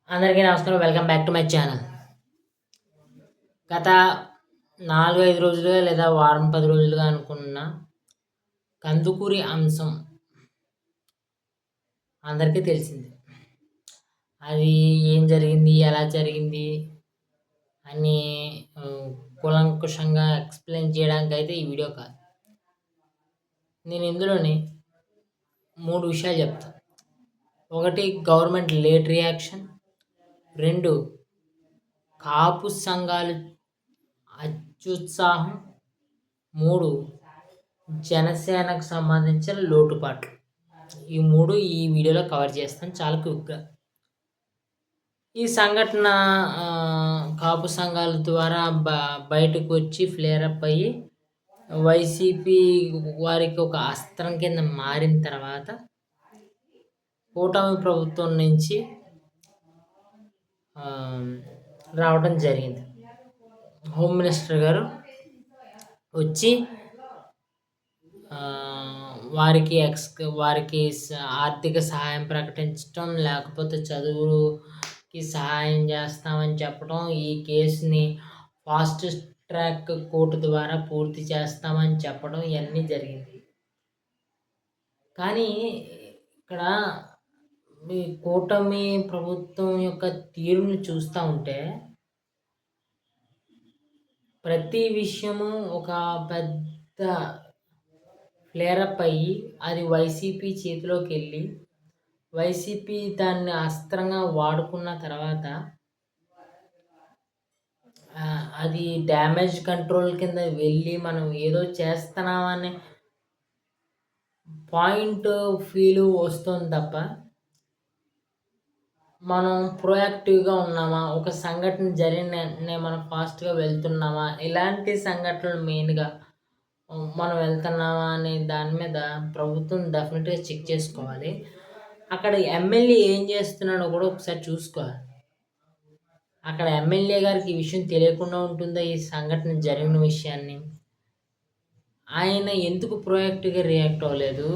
అందరికీ నమస్కారం. Welcome back to my channel. గత 4, 5 రోజులుగా లేదా వారం, 10 రోజులుగా అనుకున్న కందుకూరి అంశం అందరికీ తెలిసిందే. అది ఏం జరిగింది, ఎలా జరిగింది అని కూలంకుషంగా ఎక్స్‌ప్లెయిన్ చేయడానికైతే ఈ వీడియో కాదు. నేను ఇందులోని 3 విషయాలు చెప్తా. 1 గవర్నమెంట్ లేట్ రియాక్షన్, 2 కాపు సంఘాలు అత్యుత్సాహం, 3 జనసేనకు సంబంధించిన లోటుపాట్లు. ఈ 3 ఈ వీడియోలో కవర్ చేస్తాను చాలా క్విక్‌గా. ఈ సంఘటన కాపు సంఘాల ద్వారా బయటకు వచ్చి ఫ్లేరప్ అయ్యి వైసీపీ వారికి ఒక అస్త్రం కింద మారిన తర్వాత కూటమి ప్రభుత్వం నుంచి రావడం జరిగింది. హోమ్ మినిస్టర్ గారు వచ్చి వారికి ఆర్థిక సహాయం ప్రకటించడం, లేకపోతే చదువుకి సహాయం చేస్తామని చెప్పడం, ఈ కేసుని ఫాస్ట్ ట్రాక్ కోర్టు ద్వారా పూర్తి చేస్తామని చెప్పడం ఇవన్నీ జరిగింది. కానీ ఇక్కడ ఈ కూటమి ప్రభుత్వం యొక్క తీరుని చూస్తూ ఉంటే ప్రతి విషయము ఒక పెద్ద ఫ్లేరప్ అయ్యి అది వైసీపీ చేతిలోకి వెళ్ళి వైసీపీ దాన్ని అస్త్రంగా వాడుకున్న తర్వాత అది డ్యామేజ్ కంట్రోల్ కింద వెళ్ళి మనం ఏదో చేస్తున్నామనే పాయింట్ ఫీల్ వస్తుంది తప్ప మనం ప్రొయాక్టివ్గా ఉన్నామా, ఒక సంఘటన జరిగిన వెంటనే మనం ఫాస్ట్గా వెళ్తున్నామా, ఇలాంటి సంఘటనలు మెయిన్గా మనం వెళ్తున్నామా అనే దాని మీద ప్రభుత్వం డెఫినెట్గా చెక్ చేసుకోవాలి. అక్కడ ఎమ్మెల్యే ఏం చేస్తున్నాడో కూడా ఒకసారి చూసుకోవాలి. అక్కడ ఎమ్మెల్యే గారికి ఈ విషయం తెలియకుండా ఉంటుందా, ఈ సంఘటన జరిగిన విషయాన్ని? ఆయన ఎందుకు ప్రొయాక్టివ్గా రియాక్ట్ అవ్వలేదు,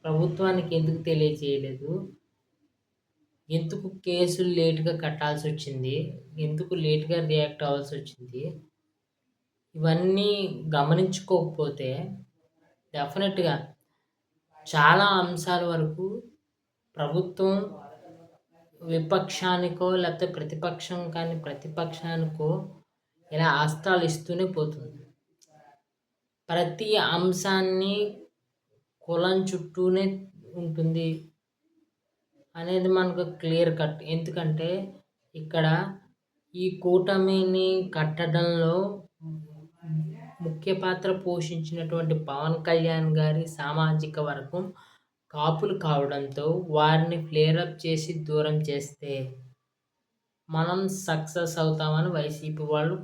ప్రభుత్వానికి ఎందుకు తెలియచేయలేదు, ఎందుకు కేసులు లేట్గా కట్టాల్సి వచ్చింది, ఎందుకు లేట్గా రియాక్ట్ అవ్వాల్సి వచ్చింది? ఇవన్నీ గమనించుకోకపోతే డెఫినెట్గా చాలా అంశాల వరకు ప్రభుత్వం విపక్షానికో లేకపోతే ప్రతిపక్షానికో ఇలా అస్త్రాలు ఇస్తూనే పోతుంది. ప్రతి అంశాన్ని కులం చుట్టూనే ఉంటుంది అనేది మనకు క్లియర్ కట్. ఎందుకంటే ఇక్కడ ఈ కూటమిని కట్టడంలో ముఖ్య పాత్ర పోషించినటువంటి పవన్ కళ్యాణ్ గారి సామాజిక వర్గం కాపులు కావడంతో వారిని ఫ్లేరప్ చేసి దూరం చేస్తే మనం సక్సెస్ అవుతామని వైసీపీ వాళ్ళు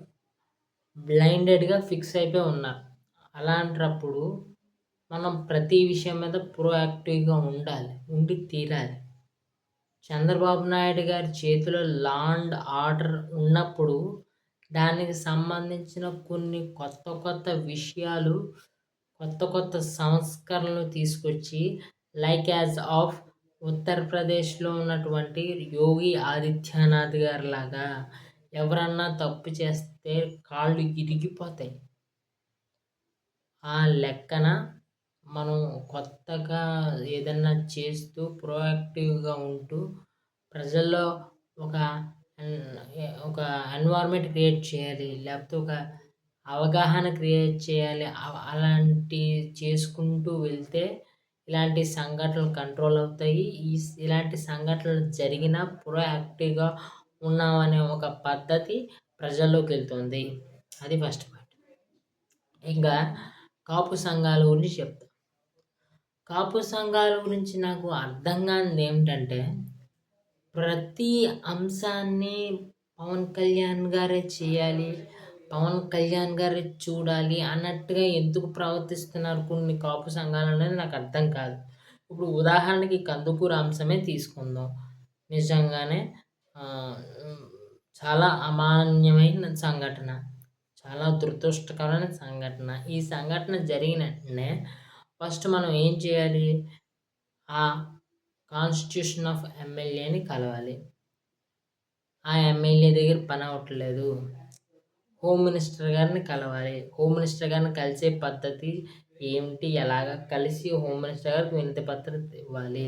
బ్లైండెడ్గా ఫిక్స్ అయిపోయి ఉన్నారు. అలాంటప్పుడు మనం ప్రతి విషయం మీద ప్రోయాక్టివ్గా ఉండి తీరాలి. చంద్రబాబు నాయుడు గారి చేతిలో లా అండ్ ఆర్డర్ ఉన్నప్పుడు దానికి సంబంధించిన కొన్ని కొత్త విషయాలు, కొత్త సంస్కరణలు తీసుకొచ్చి లైక్ యాజ్ ఆఫ్ ఉత్తరప్రదేశ్లో ఉన్నటువంటి యోగి ఆదిత్యనాథ్ గారి లాగా ఎవరన్నా తప్పు చేస్తే కాళ్ళు ఇరిగిపోతాయి. ఆ లెక్కన మనం కొత్తగా ఏదన్నా చేస్తూ ప్రోయాక్టివ్గా ఉంటూ ప్రజల్లో ఒక ఎన్వైర్న్మెంట్ క్రియేట్ చేయాలి, లేకపోతే ఒక అవగాహన క్రియేట్ చేయాలి. అలాంటి చేసుకుంటూ వెళ్తే ఇలాంటి సంఘటనలు కంట్రోల్ అవుతాయి. ఇలాంటి సంఘటనలు జరిగినా ప్రోయాక్టివ్గా ఉన్నామనే ఒక పద్ధతి ప్రజల్లోకి వెళ్తుంది. అది ఫస్ట్ పాయింట్. ఇంకా కాపు సంఘాల గురించి చెప్తా. కాపు సంఘాల గురించి నాకు అర్థం కానిది ఏమిటంటే ప్రతి అంశాన్ని పవన్ కళ్యాణ్ గారే చేయాలి, పవన్ కళ్యాణ్ గారే చూడాలి అన్నట్టుగా ఎందుకు ప్రవర్తిస్తున్నారు కొన్ని కాపు సంఘాలు అనేది నాకు అర్థం కాదు. ఇప్పుడు ఉదాహరణకి కందుకూరు అంశమే తీసుకుందాం. నిజంగానే చాలా అమాన్యమైన సంఘటన, చాలా దురదృష్టకరమైన సంఘటన. ఈ సంఘటన జరిగిన వెంటనే ఫస్ట్ మనం ఏం చేయాలి? ఆ కాన్స్టిట్యూషన్ ఆఫ్ ఎమ్మెల్యేని కలవాలి. ఆ ఎమ్మెల్యే దగ్గర పని అవ్వట్లేదు. హోమ్ మినిస్టర్ గారిని కలవాలి. హోమ్ మినిస్టర్ గారిని కలిసే పద్ధతి ఏమిటి? ఎలాగా? కలిసి హోమ్ మినిస్టర్ గారికి వినతి పత్రం ఇవ్వాలి.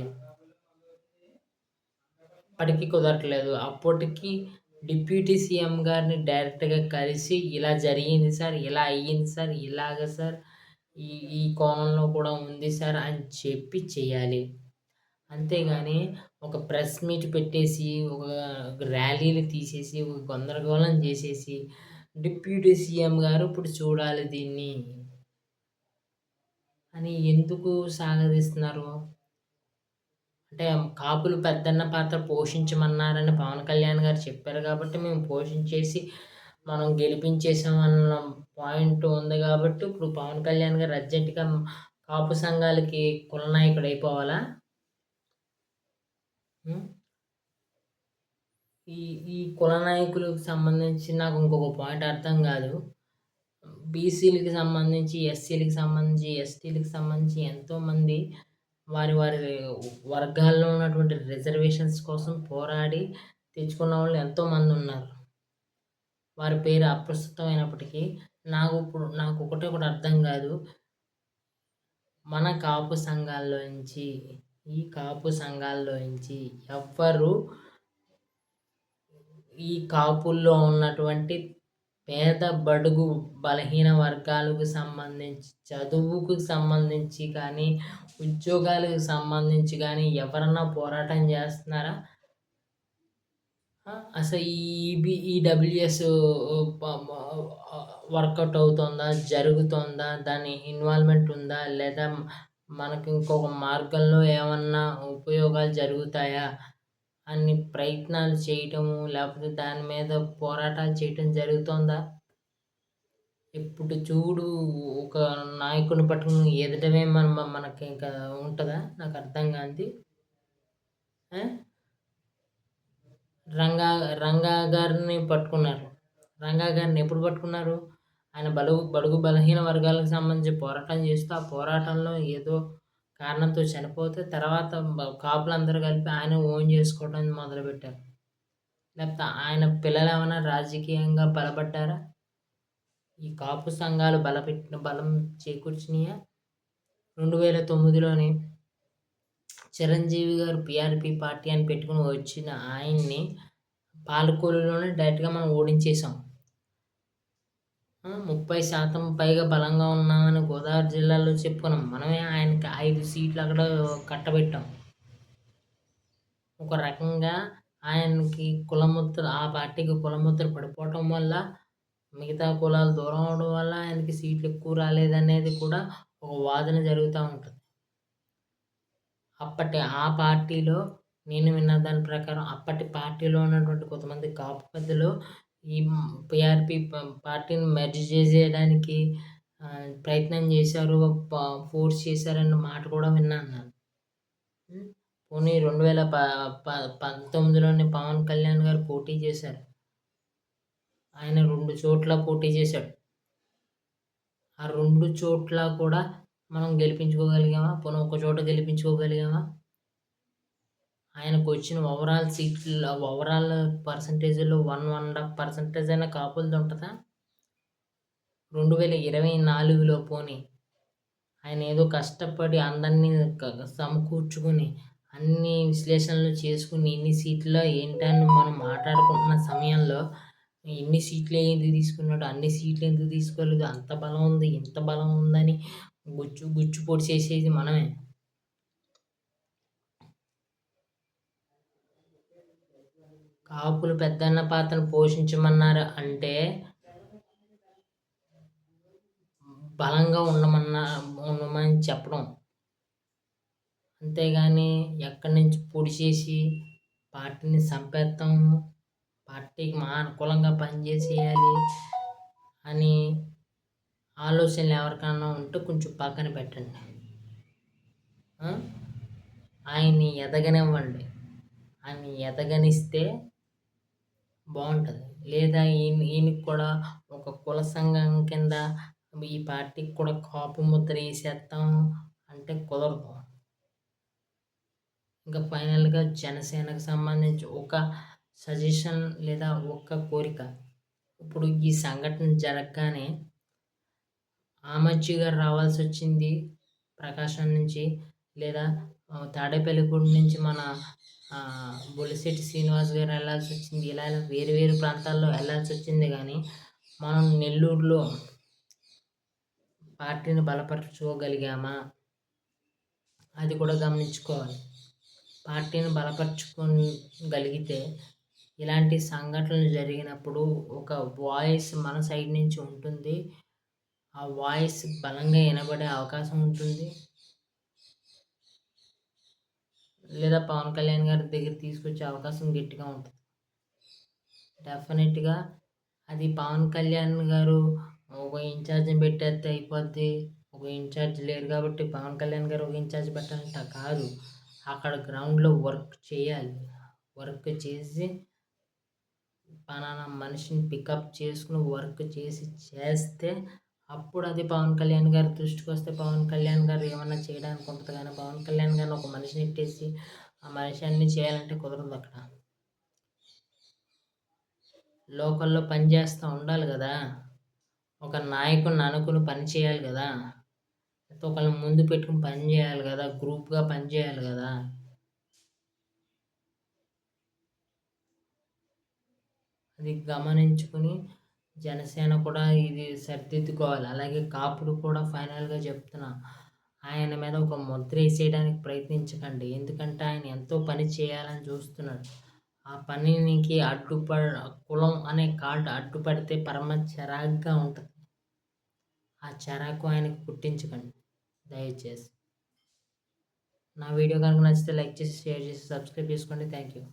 అప్పటికి కుదరట్లేదు. అప్పటికి డిప్యూటీ సీఎం గారిని డైరెక్ట్‌గా కలిసి ఇలా జరిగింది సార్, ఇలా అయ్యింది సార్, ఇలాగ సార్, ఈ ఈ కోణంలో కూడా ఉంది సార్ అని చెప్పి చేయాలి. అంతేగాని ఒక ప్రెస్ మీట్ పెట్టేసి, ఒక ర్యాలీలు తీసేసి, ఒక గందరగోళం చేసేసి, డిప్యూటీ సీఎం గారు ఇప్పుడు చూడాలి దీన్ని అని ఎందుకు సాగదీస్తున్నారు? అంటే కాపులు పెద్దన్న పాత్ర పోషించమన్నారని పవన్ కళ్యాణ్ గారు చెప్పారు కాబట్టి మేము పోషించేసి మనం గెలిపించేసామన్న పాయింట్ ఉంది కాబట్టి ఇప్పుడు పవన్ కళ్యాణ్ గారు అర్జెంటుగా కాపు సంఘాలకి కుల నాయకుడు అయిపోవాలా? హ్మ్. ఈ ఈ కుల నాయకులకు సంబంధించి నాకు ఇంకొక పాయింట్ అర్థం కాదు. బీసీలకి సంబంధించి, ఎస్సీలకి సంబంధించి, ఎస్టీలకి సంబంధించి ఎంతోమంది వారి వారి వర్గాల్లో ఉన్నటువంటి రిజర్వేషన్స్ కోసం పోరాడి తెచ్చుకున్న వాళ్ళు ఎంతోమంది ఉన్నారు. వారి పేరు అప్రస్తుతమైనప్పటికీ నాకు ఒకటే ఒకటి అర్థం కాదు. మన కాపు సంఘాల్లోంచి, ఈ కాపు సంఘాల్లోంచి ఎవ్వరు ఈ కాపుల్లో ఉన్నటువంటి పేద, బడుగు, బలహీన వర్గాలకు సంబంధించి, చదువుకు సంబంధించి కానీ, ఉద్యోగాలకు సంబంధించి కానీ ఎవరన్నా పోరాటం చేస్తున్నారా? అసలు ఈడబ్ల్యూఎస్ వర్కౌట్ అవుతుందా? జరుగుతుందా? దాని ఇన్వాల్వ్‌మెంట్ ఉందా? లేదా మనకి ఇంకొక మార్గంలో ఏమన్నా ఉపయోగాలు జరుగుతాయా? అన్ని ప్రయత్నాలు చేయటము, లేకపోతే దాని మీద పోరాటాలు చేయటం జరుగుతోందా? ఇప్పుడు చూడు ఒక నాయకుడిని పట్టుకొని ఎదటమే మనకి ఇంకా ఉంటదా? నాకు అర్థం కానిది. ఆ! రంగా గారిని పట్టుకున్నారు. రంగా గారిని ఎప్పుడు పట్టుకున్నారు? ఆయన బడుగు బలహీన వర్గాలకు సంబంధించి పోరాటం చేస్తూ, ఆ పోరాటంలో ఏదో కారణంతో చనిపోతే తర్వాత కాపులందరూ కలిపి ఆయన ఓన్ చేసుకోవడం మొదలుపెట్టారు. లేకపోతే ఆయన పిల్లలేమన్నా రాజకీయంగా బలపడ్డారా? ఈ కాపు సంఘాలు బలం చేకూర్చినియా? 2009లోనే చిరంజీవి గారు పీఆర్‌పీ పార్టీ అని పెట్టుకొని వచ్చిన ఆయన్ని పాలకొల్లులోనే డైరెక్ట్‌గా మనం ఓడించేసాం. 30% పైగా బలంగా ఉన్నామని గోదావరి జిల్లాలో చెప్పుకున్నాం. మనమే ఆయనకి 5 సీట్లు అక్కడ కట్టబెట్టాం. ఒక రకంగా ఆయనకి కులముద్ర, ఆ పార్టీకి కులముద్ర పడిపోవటం వల్ల, మిగతా కులాలు దూరం అవ్వడం వల్ల ఆయనకి సీట్లు ఎక్కువ రాలేదనేది కూడా ఒక వాదన జరుగుతూ ఉంటుంది. అప్పటి ఆ పార్టీలో నేను విన్న దాని ప్రకారం అప్పటి పార్టీలో ఉన్నటువంటి కొంతమంది కాపు పెద్దలు ఈ పీఆర్‌పీ పార్టీని మెర్జ్ చేసేయడానికి ప్రయత్నం చేశారు. ఫోర్స్ చేశారన్న మాట కూడా విన్నాను నేను. పోనీ 2019లోనే పవన్ కళ్యాణ్ గారు పోటీ చేశారు. ఆయన 2 చోట్ల పోటీ చేశాడు. ఆ 2 చోట్ల కూడా మనం గెలిపించుకోగలిగామా? పోనీ ఒక చోట గెలిపించుకోగలిగామా? ఆయనకొచ్చిన ఓవరాల్ పర్సెంటేజ్‌లో 1.5% అయినా కాపులది ఉంటదా? 2024లో పోనీ ఆయన ఏదో కష్టపడి అందరినీ సమకూర్చుకొని, అన్ని విశ్లేషణలు చేసుకొని, ఇన్ని సీట్ల ఏంటని మనం మాట్లాడుకుంటున్న సమయంలో, ఇన్ని సీట్లు ఎందుకు తీసుకున్నాడు? అన్ని సీట్లు ఎందుకు తీసుకోలేదు? అంత బలం ఉంది, ఇంత బలం ఉందని గుచ్చు పొడి చేసేది మనమే. కాపులు పెద్దన్న పాత్రను పోషించమన్నారు అంటే బలంగా ఉండమని చెప్పడం. అంతేగాని ఎక్కడి నుంచి పొడి చేసి పార్టీని చంపేస్తాము, పార్టీకి మా అనుకూలంగా పనిచేసేయాలి అని ఆలోచనలు ఎవరికన్నా ఉంటే కొంచెం పక్కన పెట్టండి. ఆయన్ని ఎదగనివ్వండి. ఆయన్ని ఎదగనిస్తే బాగుంటుంది. లేదా ఈయనకి కూడా ఒక కుల సంఘం కింద ఈ పార్టీకి కూడా కాపు ముద్ర వేసేస్తాం అంటే కుదరదు. ఇంకా ఫైనల్‌గా జనసేనకు సంబంధించి ఒక సజెషన్ లేదా ఒక్క కోరిక. ఇప్పుడు ఈ సంఘటన జరగగానే ఆమంచి గారు రావాల్సొచ్చింది ప్రకాశం నుంచి, లేదా తాడేపల్లిగూడెం నుంచి మన బొలిశెట్టి శ్రీనివాస్ గారు వెళ్ళాల్సొచ్చింది. ఇలా ఇలా వేరు వేరు ప్రాంతాల్లో వెళ్ళాల్సొచ్చింది గానీ, మనం నెల్లూరులో పార్టీని బలపరుచుకోగలిగామా? అది కూడా గమనించుకోవాలి. పార్టీని బలపరుచుకోగలిగితే ఇలాంటి సంఘటనలు జరిగినప్పుడు ఒక వాయిస్ మన సైడ్ నుంచి ఉంటుంది. ఆ వాయిస్ బలంగా వినబడే అవకాశం ఉంటుంది. లేదా పవన్ కళ్యాణ్ గారి దగ్గర తీసుకొచ్చే అవకాశం గట్టిగా ఉంటుంది. డెఫినెట్‌గా అది పవన్ కళ్యాణ్ గారు ఒక ఇన్ఛార్జ్‌ని పెట్టేస్తే అయిపోద్ది. ఒక ఇన్ఛార్జ్ లేరు కాబట్టి పవన్ కళ్యాణ్ గారు ఒక ఇన్ఛార్జ్ పెట్టాలంట కాదు. అక్కడ గ్రౌండ్‌లో వర్క్ చేయాలి. వర్క్ చేసి పలానా మనిషిని పికప్ చేసుకొని వర్క్ చేస్తే అప్పుడు అది పవన్ కళ్యాణ్ గారి దృష్టికొస్తే పవన్ కళ్యాణ్ గారు ఏమన్నా చేయడానికి ఉంటుంది కానీ పవన్ కళ్యాణ్ గారిని ఒక మనిషిని ఎట్టేసి ఆ మనిషి అన్నీ చేయాలంటే కుదరదు అక్కడ. లోకల్‌లో పని చేస్తా ఉండాలి గదా! ఒక నాయకుడిని అనుకుని పని చేయాలి గదా! ఒకళ్ళని ముందు పెట్టుకొని పని చేయాలి గదా! గ్రూప్‌గా పని చేయాలి గదా! అది గమనించుకొని జనసేన కూడా ఇది సరిదిద్దుకోవాలి. అలాగే కాపులు కూడా ఫైనల్‌గా చెప్తున్నా. ఆయన మీద ఒక ముద్ర ఏసేయడానికి ప్రయత్నించకండి. ఎందుకంటే ఆయన ఎంతో పని చేయాలని చూస్తున్నాడు. ఆ పనికి కులం అనే కార్డ్ అడ్డుపడితే పరమ చిరాకుగా ఉంటది. ఆ చిరాకు ఆయనకి పుట్టించకండి దయచేసి. నా వీడియో కనుక నచ్చితే లైక్ చేసి, షేర్ చేసి, సబ్స్క్రైబ్ చేసుకోండి. Thank you.